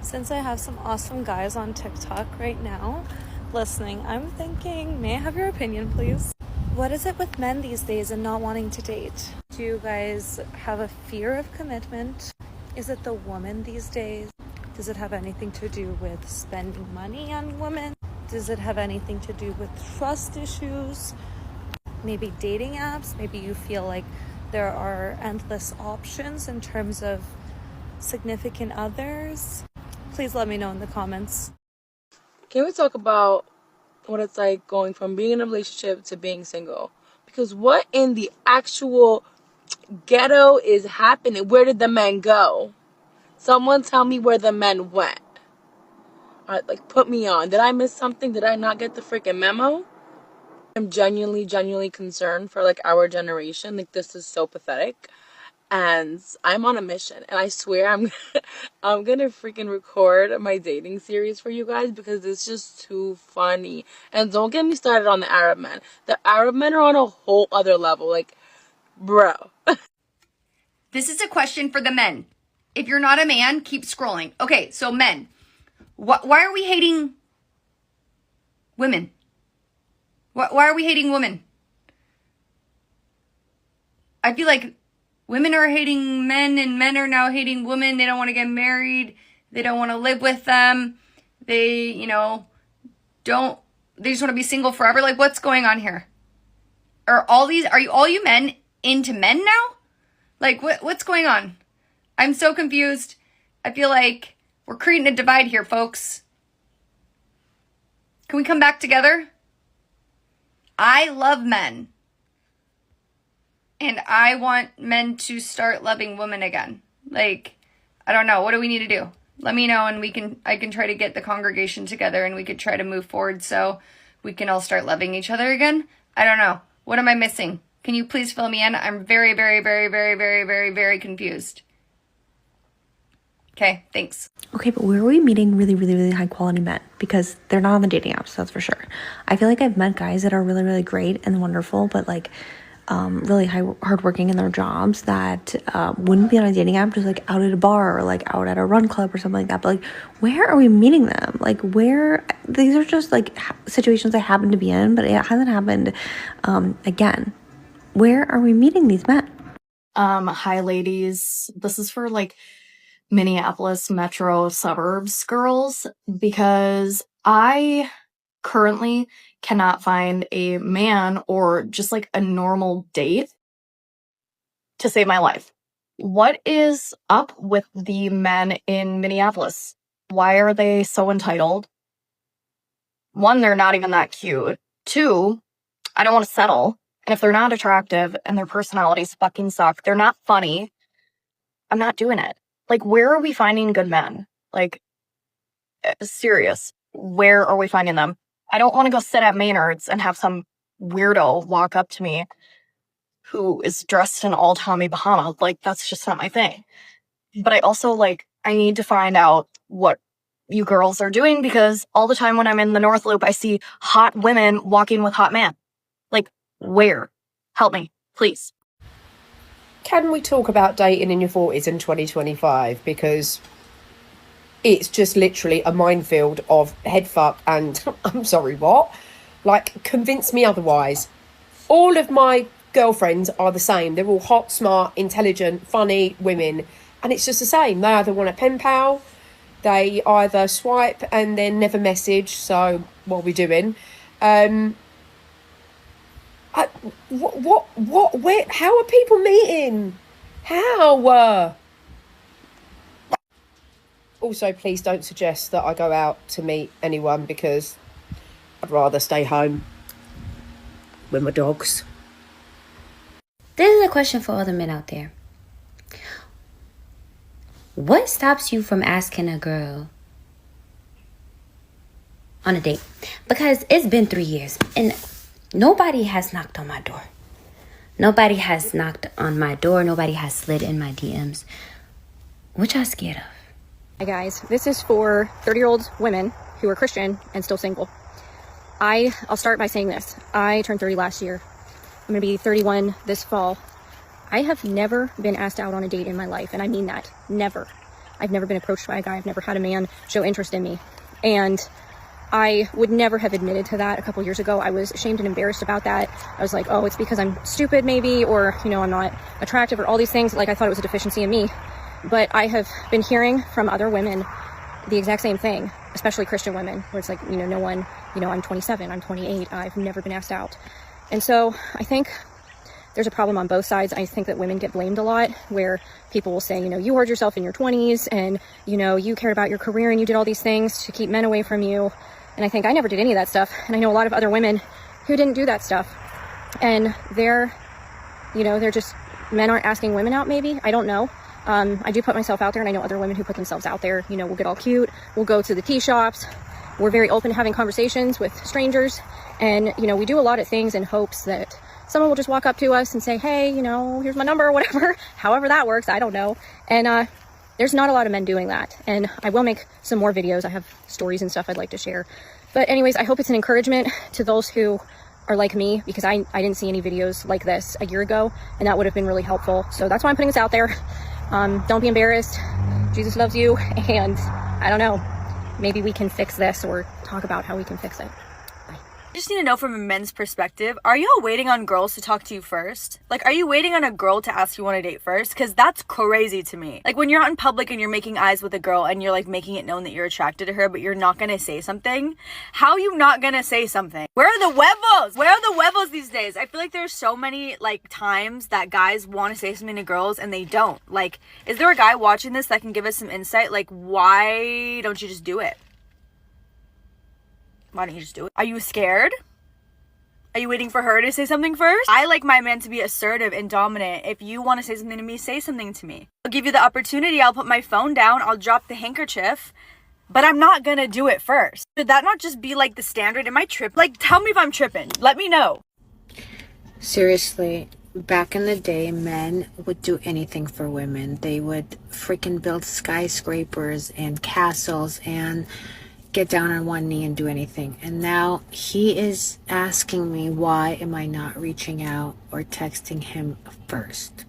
Since I have some awesome guys on TikTok right now listening, I'm thinking, may I have your opinion, please? What is it with men these days and not wanting to date? Do you guys have a fear of commitment? Is it the woman these days? Does it have anything to do with spending money on women? Does it have anything to do with trust issues? Maybe dating apps? Maybe you feel like there are endless options in terms of significant others? Please let me know in the comments. Can we talk about what it's like going from being in a relationship to being single? Because what in the actual ghetto is happening? Where did the men go? Someone tell me where the men went. Like, put me on. Did I miss something? Did I not get the freaking memo? I'm genuinely concerned for, like, our generation. Like, this is so pathetic. And I'm on a mission. And I swear I'm gonna freaking record my dating series for you guys because it's just too funny. And don't get me started on the Arab men. The Arab men are on a whole other level. Like, bro. This is a question for the men. If you're not a man, keep scrolling. Okay, so men. Why are we hating women? Why are we hating women? I feel like women are hating men and men are now hating women. They don't want to get married. They don't want to live with them. They, they just want to be single forever. Like, what's going on here? Are all you men into men now? Like, what's going on? I'm so confused. I feel like we're creating a divide here, folks. Can we come back together? I love men. And I want men to start loving women again. Like, I don't know. What do we need to do? Let me know and I can try to get the congregation together and we could try to move forward so we can all start loving each other again. I don't know. What am I missing? Can you please fill me in? I'm very, very, very, very, very, very, very confused. Okay, thanks. Okay, but where are we meeting really, really, really high quality men? Because they're not on the dating apps, that's for sure. I feel like I've met guys that are really, really great and wonderful, but like really hardworking in their jobs that wouldn't be on a dating app, just like out at a bar or like out at a run club or something like that. But like, where are we meeting them? Like, these are just like situations I happen to be in, but it hasn't happened again. Where are we meeting these men? Hi ladies. This is for like Minneapolis metro suburbs girls because I currently cannot find a man or just like a normal date to save my life. What is up with the men in Minneapolis? Why are they so entitled? One, they're not even that cute. Two, I don't want to settle. And if they're not attractive and their personalities fucking suck, they're not funny, I'm not doing it. Like, where are we finding good men? Like, serious. Where are we finding them? I don't want to go sit at Maynard's and have some weirdo walk up to me who is dressed in all Tommy Bahama. Like, that's just not my thing. But I also, like, I need to find out what you girls are doing because all the time when I'm in the North Loop, I see hot women walking with hot men. Like, where? Help me, please. Can we talk about dating in your 40s in 2025? Because it's just literally a minefield of head fuck and I'm sorry, what? Like, convince me otherwise. All of my girlfriends are the same. They're all hot, smart, intelligent, funny women. And it's just the same. They either want a pen pal, they either swipe and then never message. So what are we doing? Where, how are people meeting? How? Also, please don't suggest that I go out to meet anyone because I'd rather stay home with my dogs. This is a question for other men out there. What stops you from asking a girl on a date? Because it's been 3 years and nobody has knocked on my door. Nobody has knocked on my door. Nobody has slid in my DMs. What y'all scared of? Hi guys, this is for 30-year-old women who are Christian and still single. I'll start by saying this. I turned 30 last year. I'm going to be 31 this fall. I have never been asked out on a date in my life, and I mean that. Never. I've never been approached by a guy. I've never had a man show interest in me. And I would never have admitted to that a couple years ago. I was ashamed and embarrassed about that. I was like, oh, it's because I'm stupid maybe, or, you know, I'm not attractive, or all these things. Like, I thought it was a deficiency in me. But I have been hearing from other women the exact same thing, especially Christian women, where it's like, you know, no one, you know, I'm 27, I'm 28, I've never been asked out. And so I think there's a problem on both sides. I think that women get blamed a lot, where people will say, you know, you hoard yourself in your 20s, and, you know, you cared about your career and you did all these things to keep men away from you. And I think I never did any of that stuff. And I know a lot of other women who didn't do that stuff. And they're, you know, they're just, men aren't asking women out maybe. I don't know. I do put myself out there, and I know other women who put themselves out there. You know, we'll get all cute. We'll go to the tea shops. We're very open to having conversations with strangers. And, you know, we do a lot of things in hopes that someone will just walk up to us and say, hey, you know, here's my number or whatever. However that works, I don't know. And there's not a lot of men doing that. And I will make some more videos. I have stories and stuff I'd like to share. But anyways, I hope it's an encouragement to those who are like me, because I didn't see any videos like this a year ago, and that would have been really helpful. So that's why I'm putting this out there. Don't be embarrassed. Jesus loves you. And I don't know, maybe we can fix this, or talk about how we can fix it. I just need to know from a men's perspective, are y'all waiting on girls to talk to you first? Like, are you waiting on a girl to ask you on a date first? Because that's crazy to me. Like, when you're out in public and you're making eyes with a girl and you're like making it known that you're attracted to her, but you're not gonna say something, how are you not gonna say something? Where are the huevos? Where are the huevos these days? I feel like there's so many like times that guys want to say something to girls and they don't. Like, is there a guy watching this that can give us some insight? Like, why don't you just do it? Why don't you just do it? Are you scared? Are you waiting for her to say something first? I like my man to be assertive and dominant. If you want to say something to me, say something to me. I'll give you the opportunity. I'll put my phone down. I'll drop the handkerchief. But I'm not gonna do it first. Should that not just be like the standard? Am I tripping? Like, tell me if I'm tripping. Let me know. Seriously, back in the day, men would do anything for women. They would freaking build skyscrapers and castles and get down on one knee and do anything. And now he is asking me, why am I not reaching out or texting him first?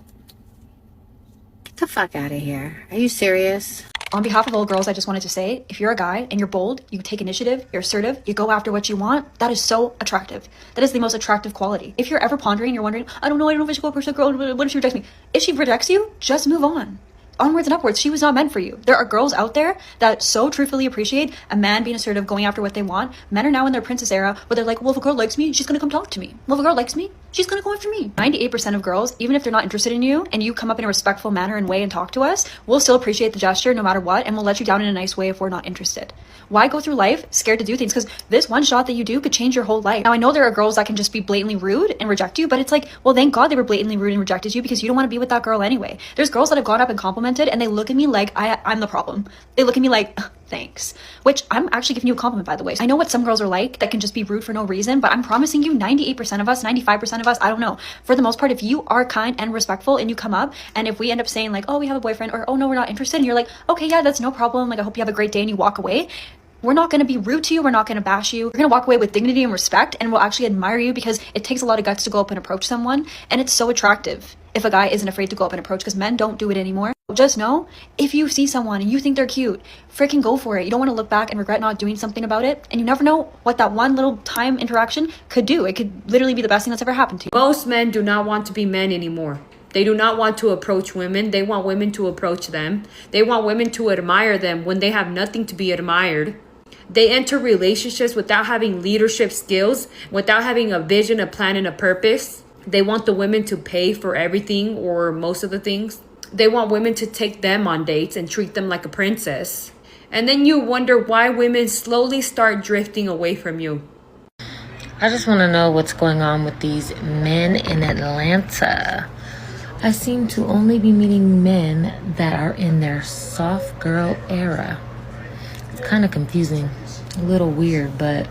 Get the fuck out of here. Are you serious? On behalf of all girls, I just wanted to say, if you're a guy and you're bold, you take initiative, you're assertive, you go after what you want, that is so attractive. That is the most attractive quality. If you're ever pondering, you're wondering, I don't know if I should go approach a girl, what if she rejects me? If she rejects you, just move on. Onwards and upwards. She was not meant for you. There are girls out there that so truthfully appreciate a man being assertive, going after what they want. Men are now in their princess era where they're like, well, if a girl likes me, she's gonna come talk to me. Well, if a girl likes me, she's gonna go after me. 98% of girls, even if they're not interested in you and you come up in a respectful manner and way and talk to us, we'll still appreciate the gesture no matter what, and we'll let you down in a nice way if we're not interested. Why go through life scared to do things? Because this one shot that you do could change your whole life. Now, I know there are girls that can just be blatantly rude and reject you, but it's like, well, thank God they were blatantly rude and rejected you, because you don't want to be with that girl anyway. There's girls that have gone up and complimented and they look at me like I'm the problem. They look at me like, thanks. Which, I'm actually giving you a compliment, by the way. I know what some girls are like that can just be rude for no reason, but I'm promising you 98% of us, 95% of us, I don't know. For the most part, if you are kind and respectful and you come up, and if we end up saying like, oh, we have a boyfriend, or oh no, we're not interested, and you're like, okay, yeah, that's no problem. Like, I hope you have a great day, and you walk away. We're not going to be rude to you. We're not going to bash you. We're going to walk away with dignity and respect, and we'll actually admire you, because it takes a lot of guts to go up and approach someone. And it's so attractive if a guy isn't afraid to go up and approach, because men don't do it anymore. Just know, if you see someone and you think they're cute, freaking go for it. You don't want to look back and regret not doing something about it. And you never know what that one little time interaction could do. It could literally be the best thing that's ever happened to you. Most men do not want to be men anymore. They do not want to approach women. They want women to approach them. They want women to admire them when they have nothing to be admired. They enter relationships without having leadership skills, without having a vision, a plan, and a purpose. They want the women to pay for everything or most of the things. They want women to take them on dates and treat them like a princess. And then you wonder why women slowly start drifting away from you. I just want to know what's going on with these men in Atlanta. I seem to only be meeting men that are in their soft girl era. It's kind of confusing, a little weird, but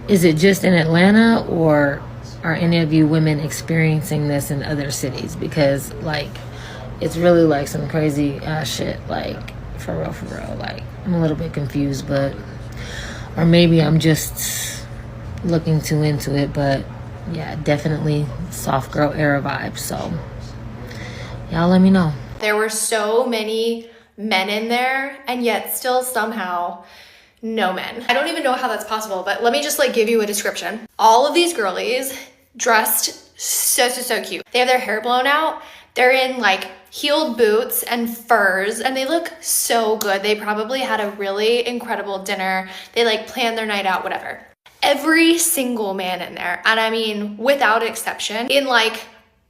is it just in Atlanta, or are any of you women experiencing this in other cities? Because like, it's really like some crazy shit, like for real, like I'm a little bit confused, but, or maybe I'm just looking too into it, but yeah, definitely soft girl era vibes. So y'all let me know. There were so many men in there and yet still somehow no men. I don't even know how that's possible, but let me just like give you a description. All of these girlies dressed so cute. They have their hair blown out. They're in like heeled boots and furs and they look so good. They probably had a really incredible dinner. They like planned their night out, whatever. Every single man in there, and I mean without exception, in like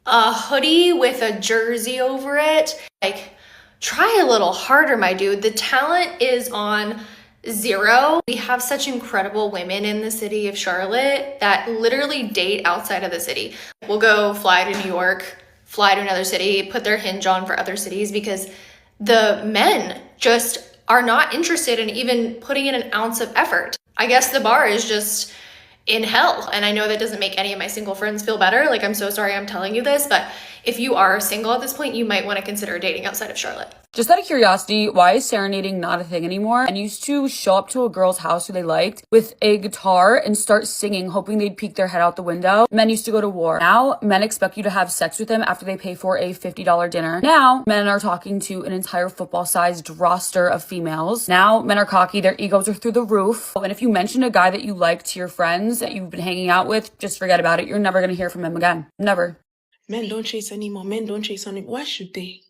a hoodie with a jersey over it. Like, try a little harder, my dude. The talent is on zero. We have such incredible women in the city of Charlotte that literally date outside of the city. We'll go fly to New York, fly to another city, put their hinge on for other cities because the men just are not interested in even putting in an ounce of effort. I guess the bar is just in hell. And I know that doesn't make any of my single friends feel better. Like, I'm so sorry I'm telling you this, but if you are single at this point, you might want to consider dating outside of Charlotte. Just out of curiosity, why is serenading not a thing anymore? And used to show up to a girl's house who they liked with a guitar and start singing, hoping they'd peek their head out the window. Men used to go to war. Now, men expect you to have sex with them after they pay for a $50 dinner. Now, men are talking to an entire football-sized roster of females. Now, men are cocky, their egos are through the roof. And if you mention a guy that you like to your friends that you've been hanging out with, just forget about it. You're never gonna hear from him again. Never. Men don't chase anymore. Men don't chase anymore. Why should they?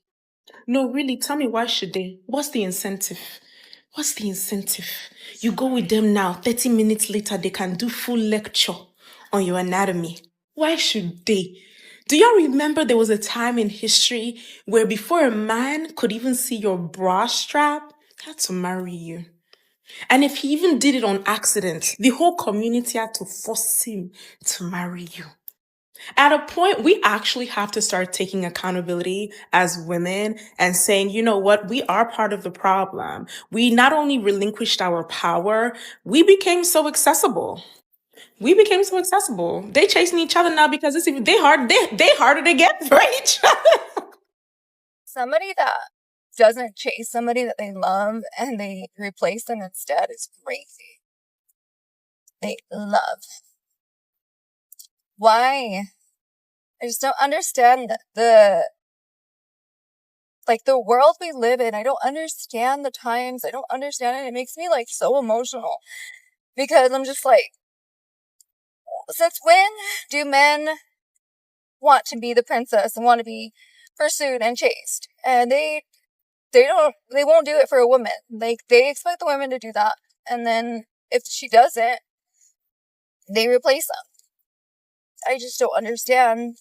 No, really, tell me, why should they? What's the incentive? What's the incentive? You go with them now, 30 minutes later, they can do full lecture on your anatomy. Why should they? Do y'all remember there was a time in history where before a man could even see your bra strap, he had to marry you? And if he even did it on accident, the whole community had to force him to marry you. At a point, we actually have to start taking accountability as women and saying, you know what, we are part of the problem. We not only relinquished our power, we became so accessible. They chasing each other now because it's even they harder to get for each other. Somebody that doesn't chase somebody that they love and they replace them instead is crazy. They love. Why? I just don't understand the world we live in. I don't understand the times. I don't understand it. It makes me like so emotional because I'm just like, since when do men want to be the princess and want to be pursued and chased? And they won't do it for a woman. Like, they expect the women to do that. And then if she doesn't, they replace them. I just don't understand.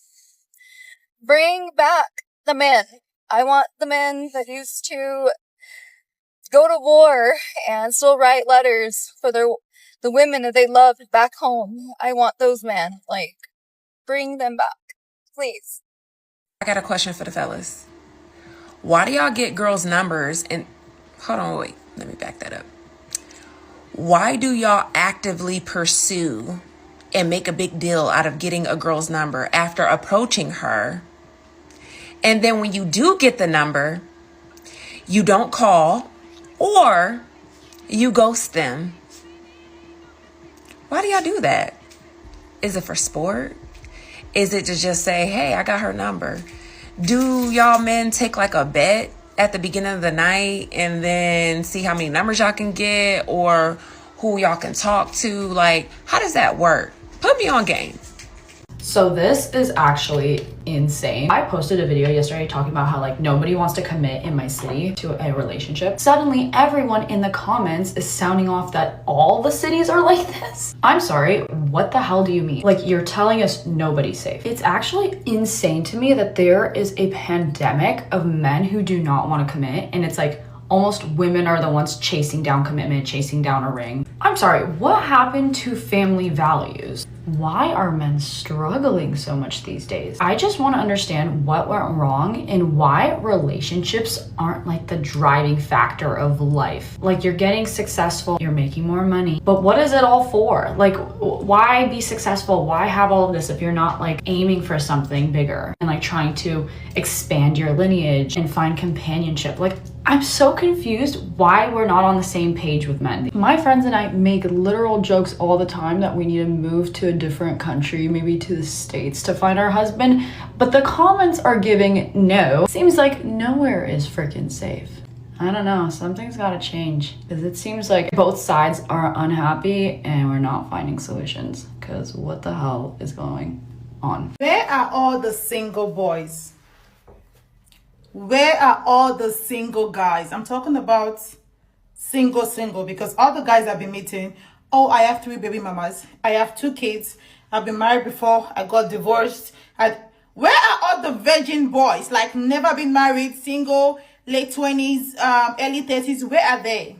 Bring back the men. I want the men that used to go to war and still write letters for the women that they loved back home. I want those men. Like, bring them back, please. I got a question for the fellas. Why do y'all get girls' numbers and... Hold on, wait. Let me back that up. Why do y'all actively pursue and make a big deal out of getting a girl's number after approaching her? And then when you do get the number, you don't call or you ghost them. Why do y'all do that? Is it for sport? Is it to just say, hey, I got her number? Do y'all men take like a bet at the beginning of the night and then see how many numbers y'all can get or who y'all can talk to? Like, how does that work? Put me on game. So this is actually insane. I posted a video yesterday talking about how like nobody wants to commit in my city to a relationship. Suddenly everyone in the comments is sounding off that all the cities are like this. I'm sorry, what the hell do you mean? Like, you're telling us nobody's safe. It's actually insane to me that there is a pandemic of men who do not want to commit, and it's like almost women are the ones chasing down commitment, chasing down a ring. I'm sorry, what happened to family values? Why are men struggling so much these days? I just want to understand what went wrong and why relationships aren't like the driving factor of life. Like, you're getting successful, you're making more money, but what is it all for? Like, why be successful? Why have all of this if you're not like aiming for something bigger and like trying to expand your lineage and find companionship? Like, I'm so confused why we're not on the same page with men. My friends and I make literal jokes all the time that we need to move to a different country, maybe to the States, to find our husband, but the comments are giving no. Seems like nowhere is freaking safe. I don't know, something's gotta change. Because it seems like both sides are unhappy and we're not finding solutions. Because what the hell is going on? Where are all the single boys? Where are all the single guys? I'm talking about single, because all the guys I've been meeting, oh, I have 3 baby mamas. I have 2 kids. I've been married before. I got divorced. Where are all the virgin boys? Like, never been married, single, late 20s, early 30s. Where are they?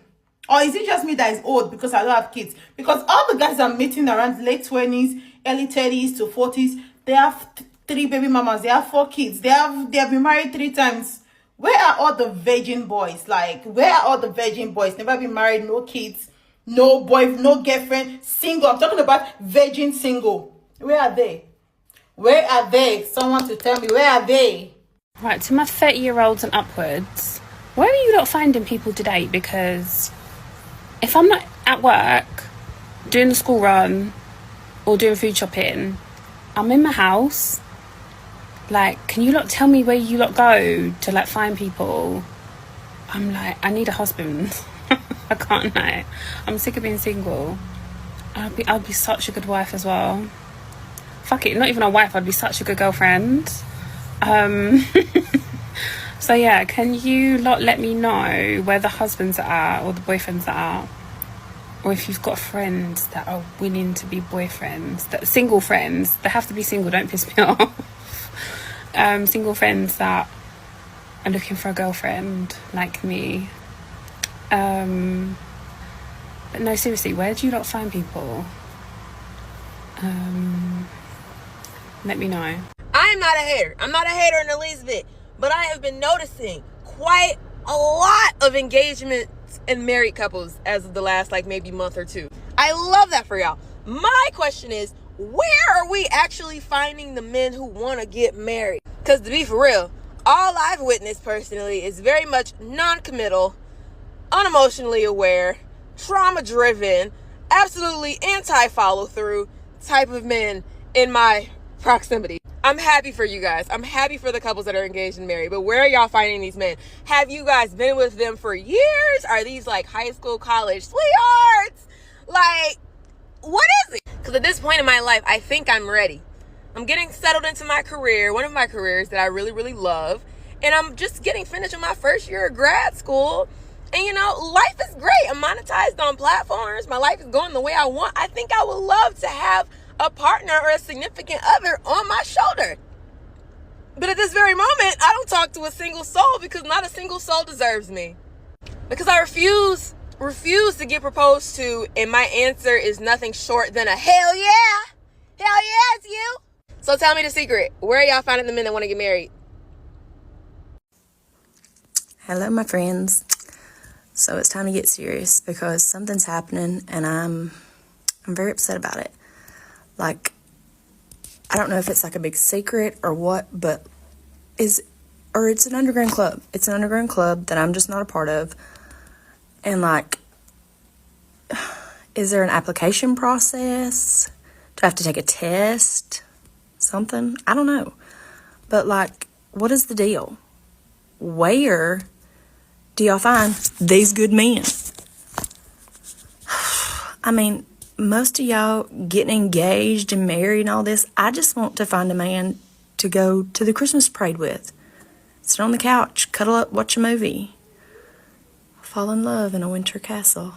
Or is it just me that is old because I don't have kids? Because all the guys I'm meeting around late 20s, early 30s to 40s, they have 3 baby mamas. They have 4 kids. They have been married 3 times. Where are all the virgin boys? Like, where are all the virgin boys? Never been married, no kids, no boy, no girlfriend, single. I'm talking about virgin single. Where are they? Where are they? Someone to tell me, where are they? Right, to my 30-year-olds and upwards, where are you not finding people to date? Because if I'm not at work, doing the school run, or doing food shopping, I'm in my house. Like, can you lot tell me where you lot go to, like, find people? I'm like, I need a husband. I can't, like, I'm sick of being single. I'd be such a good wife as well. Fuck it, not even a wife, I'd be such a good girlfriend. So yeah, can you lot let me know where the husbands are at, or the boyfriends are at? Or if you've got friends that are willing to be boyfriends, that single friends, they have to be single, don't piss me off. Single friends that are looking for a girlfriend like me. But no, seriously, where do you not find people? Let me know. I am not a hater. I'm not a hater in the least bit. But I have been noticing quite a lot of engagements and married couples as of the last, like, maybe month or 2. I love that for y'all. My question is, where are we actually finding the men who want to get married? Because to be for real, all I've witnessed personally is very much non-committal, unemotionally aware, trauma-driven, absolutely anti-follow-through type of men in my proximity. I'm happy for you guys. I'm happy for the couples that are engaged and married. But where are y'all finding these men? Have you guys been with them for years? Are these like high school, college sweethearts? Like, what is it? Because at this point in my life, I think I'm ready. I'm getting settled into my career, one of my careers that I really, really love. And I'm just getting finished with my first year of grad school. And, you know, life is great. I'm monetized on platforms. My life is going the way I want. I think I would love to have a partner or a significant other on my shoulder. But at this very moment, I don't talk to a single soul because not a single soul deserves me. Because I refuse to get proposed to, and my answer is nothing short than a hell yeah. Hell yeah, it's you. So tell me the secret. Where are y'all finding the men that want to get married? Hello, my friends. So it's time to get serious because something's happening and I'm very upset about it. Like, I don't know if it's like a big secret or what, but it's an underground club. It's an underground club that I'm just not a part of. And like, is there an application process? Do I have to take a test? Something? I don't know. But like, what is the deal? Where do y'all find these good men? I mean, most of y'all getting engaged and married and all this, I just want to find a man to go to the Christmas parade with. Sit on the couch, cuddle up, watch a movie. Fall in love in a winter castle.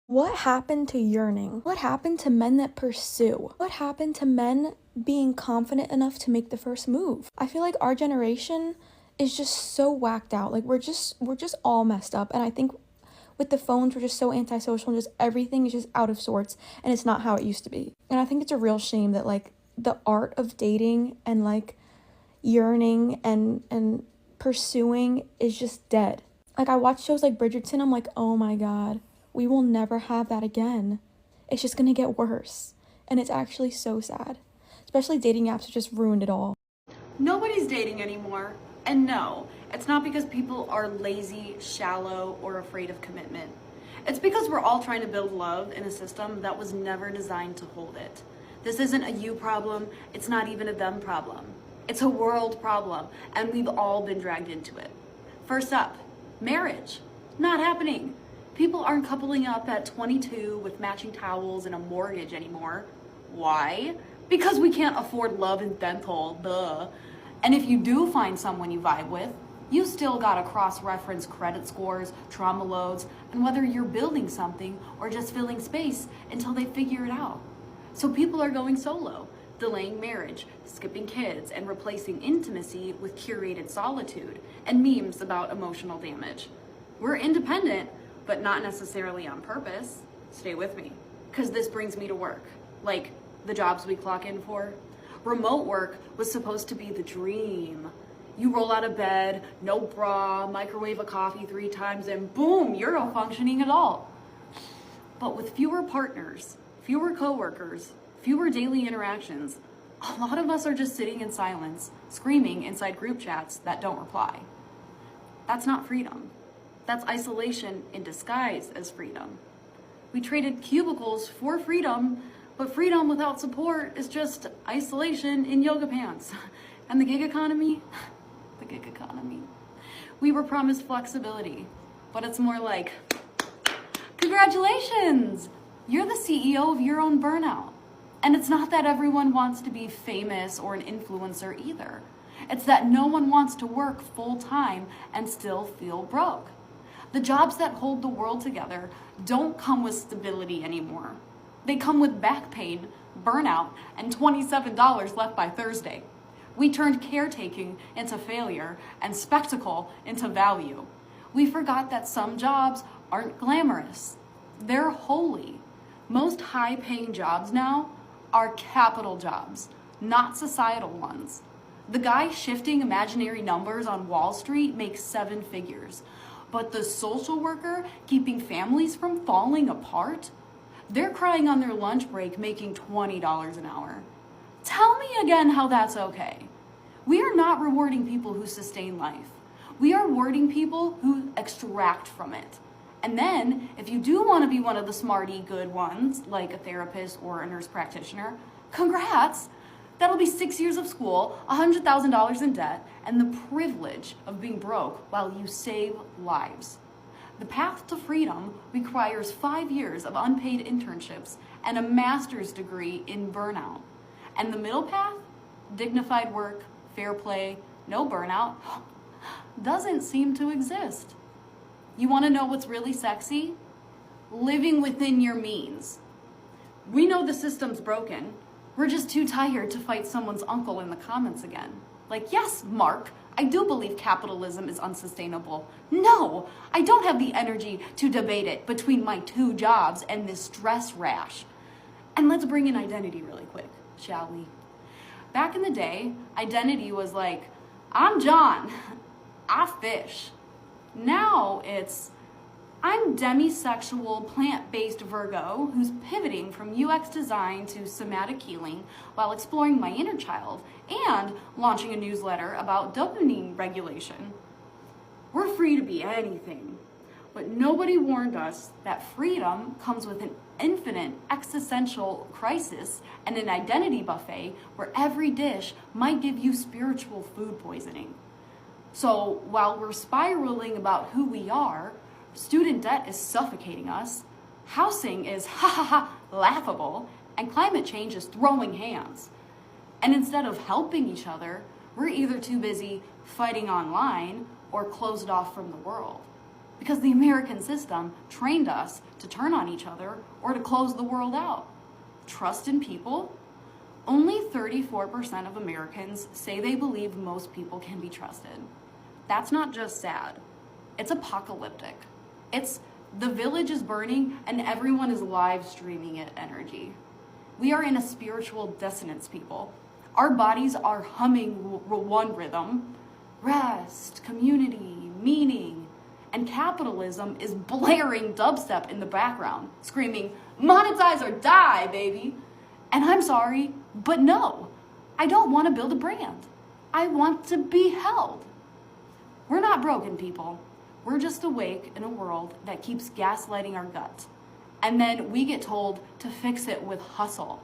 What happened to yearning? What happened to men that pursue? What happened to men being confident enough to make the first move? I feel like our generation is just so whacked out. Like, we're just all messed up. And I think with the phones, we're just so antisocial and just everything is just out of sorts and it's not how it used to be. And I think it's a real shame that like the art of dating and like yearning and pursuing is just dead. Like, I watch shows like Bridgerton, I'm like, oh my God, we will never have that again. It's just gonna get worse. And it's actually so sad. Especially dating apps have just ruined it all. Nobody's dating anymore. And no, it's not because people are lazy, shallow, or afraid of commitment. It's because we're all trying to build love in a system that was never designed to hold it. This isn't a you problem, it's not even a them problem. It's a world problem, and we've all been dragged into it. First up, Marriage, not happening. People aren't coupling up at 22 with matching towels and a mortgage anymore. Why? Because we can't afford love and dental, duh. And if you do find someone you vibe with, you still gotta cross-reference credit scores, trauma loads, and whether you're building something or just filling space until they figure it out. So people are going solo, delaying marriage, skipping kids, and replacing intimacy with curated solitude and memes about emotional damage. We're independent, but not necessarily on purpose. Stay with me, because this brings me to work, like the jobs we clock in for. Remote work was supposed to be the dream. You roll out of bed, no bra, microwave a coffee 3 times, and boom, you're a functioning adult. But with fewer partners, fewer coworkers, fewer daily interactions, a lot of us are just sitting in silence, screaming inside group chats that don't reply. That's not freedom. That's isolation in disguise as freedom. We traded cubicles for freedom, but freedom without support is just isolation in yoga pants. And the gig economy? The gig economy. We were promised flexibility, but it's more like, congratulations! You're the CEO of your own burnout. And it's not that everyone wants to be famous or an influencer either. It's that no one wants to work full time and still feel broke. The jobs that hold the world together don't come with stability anymore. They come with back pain, burnout, and $27 left by Thursday. We turned caretaking into failure and spectacle into value. We forgot that some jobs aren't glamorous. They're holy. Most high-paying jobs now are capital jobs, not societal ones. The guy shifting imaginary numbers on Wall Street makes 7 figures. But the social worker keeping families from falling apart, they're crying on their lunch break making $20 an hour. Tell me again how that's okay. We are not rewarding people who sustain life. We are rewarding people who extract from it. And then, if you do want to be one of the smarty good ones, like a therapist or a nurse practitioner, congrats! That'll be 6 years of school, $100,000 in debt, and the privilege of being broke while you save lives. The path to freedom requires 5 years of unpaid internships and a master's degree in burnout. And the middle path, dignified work, fair play, no burnout, doesn't seem to exist. You want to know what's really sexy? Living within your means. We know the system's broken. We're just too tired to fight someone's uncle in the comments again. Like, yes, Mark, I do believe capitalism is unsustainable. No, I don't have the energy to debate it between my 2 jobs and this stress rash. And let's bring in identity really quick, shall we? Back in the day, identity was like, I'm John, I fish. Now it's, I'm demisexual plant-based Virgo who's pivoting from UX design to somatic healing while exploring my inner child and launching a newsletter about dopamine regulation. We're free to be anything, but nobody warned us that freedom comes with an infinite existential crisis and an identity buffet where every dish might give you spiritual food poisoning. So while we're spiraling about who we are, student debt is suffocating us, housing is laughable, and climate change is throwing hands. And instead of helping each other, we're either too busy fighting online or closed off from the world. Because the American system trained us to turn on each other or to close the world out. Trust in people? Only 34% of Americans say they believe most people can be trusted. That's not just sad, it's apocalyptic. It's the village is burning and everyone is live streaming it energy. We are in a spiritual dissonance, people. Our bodies are humming one rhythm, rest, community, meaning, and capitalism is blaring dubstep in the background, screaming, monetize or die, baby. And I'm sorry, but no, I don't want to build a brand. I want to be held. We're not broken, people. We're just awake in a world that keeps gaslighting our guts. And then we get told to fix it with hustle.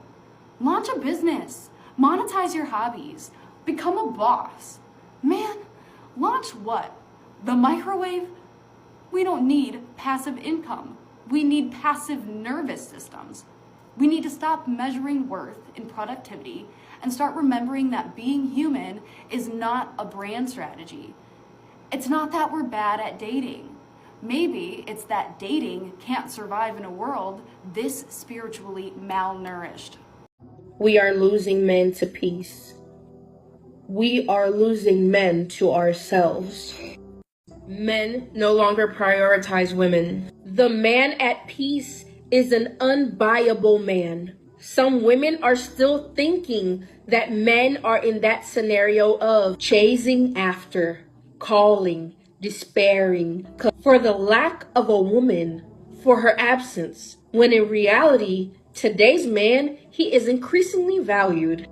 Launch a business. Monetize your hobbies. Become a boss. Man, launch what? The microwave? We don't need passive income. We need passive nervous systems. We need to stop measuring worth in productivity and start remembering that being human is not a brand strategy. It's not that we're bad at dating. Maybe it's that dating can't survive in a world this spiritually malnourished. We are losing men to peace. We are losing men to ourselves. Men no longer prioritize women. The man at peace is an unbuyable man. Some women are still thinking that men are in that scenario of chasing after, calling, despairing for the lack of a woman, for her absence, when in reality, today's man, he is increasingly valued.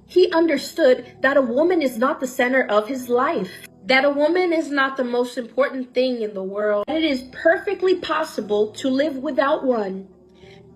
He understood that a woman is not the center of his life, that a woman is not the most important thing in the world. It is perfectly possible to live without one.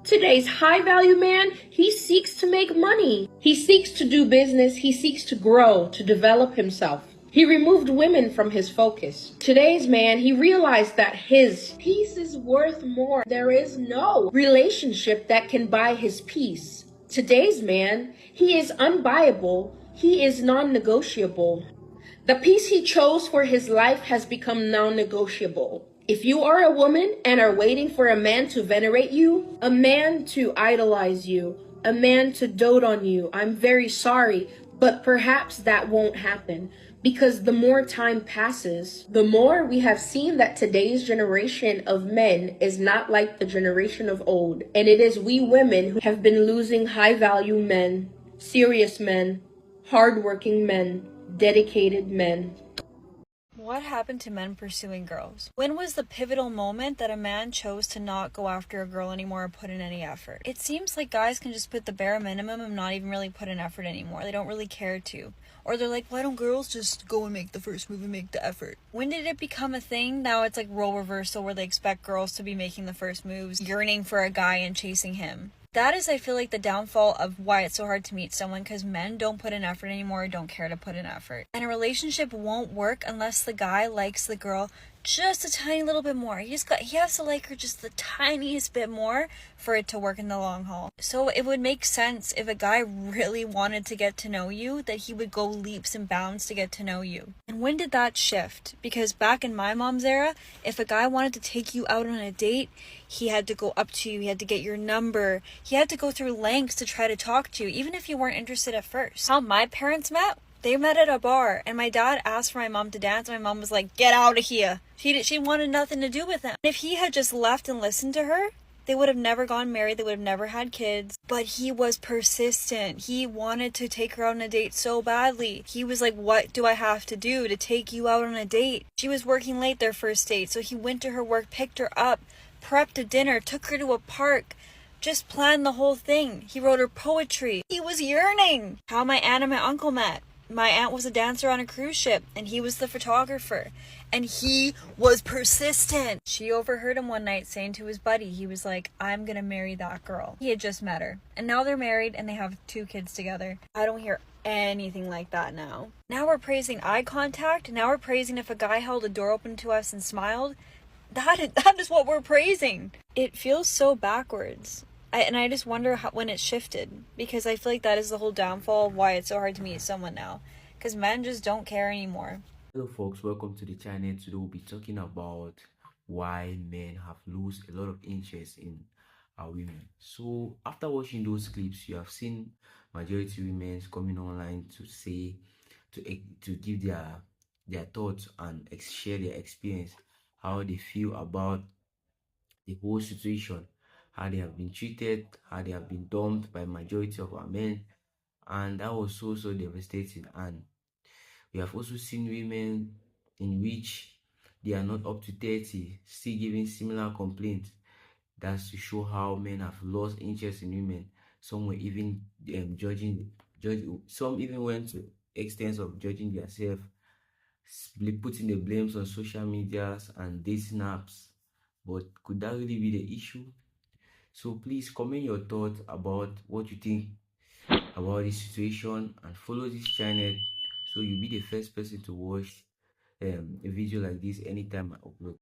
Today's high value man, he seeks to make money. He seeks to do business. He seeks to grow, to develop himself. He removed women from his focus. Today's man, he realized that his peace is worth more. There is no relationship that can buy his peace. Today's man, he is unbuyable. He is non-negotiable. The peace he chose for his life has become non-negotiable. If you are a woman and are waiting for a man to venerate you, a man to idolize you, a man to dote on you, I'm very sorry, but perhaps that won't happen. Because the more time passes, the more we have seen that today's generation of men is not like the generation of old. And it is we women who have been losing high value men, serious men, hardworking men, dedicated men. What happened to men pursuing girls? When was the pivotal moment that a man chose to not go after a girl anymore or put in any effort? It seems like guys can just put the bare minimum and not even really put in effort anymore. They don't really care to. Or they're like, why don't girls just go and make the first move and make the effort? When did it become a thing? Now it's like role reversal where they expect girls to be making the first moves, yearning for a guy and chasing him. That is, I feel like, the downfall of why it's so hard to meet someone, because men don't put in effort anymore or don't care to put in effort. And a relationship won't work unless the guy likes the girl just a tiny little bit more. He has to like her just the tiniest bit more for it to work in the long haul. So it would make sense if a guy really wanted to get to know you, that he would go leaps and bounds to get to know you. And when did that shift? Because back in my mom's era, if a guy wanted to take you out on a date, he had to go up to you, he had to get your number, he had to go through lengths to try to talk to you, even if you weren't interested at first. How my parents met? They met at a bar, and my dad asked for my mom to dance, and my mom was like, get out of here. She wanted nothing to do with him. If he had just left and listened to her, they would have never gotten married, they would have never had kids. But he was persistent. He wanted to take her out on a date so badly. He was like, what do I have to do to take you out on a date? She was working late their first date, so he went to her work, picked her up, prepped a dinner, took her to a park, just planned the whole thing. He wrote her poetry. He was yearning. How my aunt and my uncle met. My aunt was a dancer on a cruise ship, and he was the photographer. And he was persistent. She overheard him one night saying to his buddy, he was like, I'm gonna marry that girl. He had just met her. And now they're married, and they have 2 kids together. I don't hear anything like that now. Now we're praising eye contact. Now we're praising if a guy held a door open to us and smiled. That is what we're praising. It feels so backwards. I just wonder when it shifted, because I feel like that is the whole downfall of why it's so hard to meet someone now, because men just don't care anymore. Hello folks, welcome to the channel. Today we'll be talking about why men have lost a lot of interest in women. So after watching those clips, you have seen majority women coming online to say, to give their thoughts and share their experience, how they feel about the whole situation, how they have been treated, how they have been dumped by majority of our men, and that was so devastating. And we have also seen women in which they are not up to 30 still giving similar complaints. That's to show how men have lost interest in women. Some were even some even went to extent of judging themselves, putting the blames on social medias and dating apps. But could that really be the issue? So please comment your thoughts about what you think about this situation, and follow this channel so you'll be the first person to watch a video like this anytime I upload.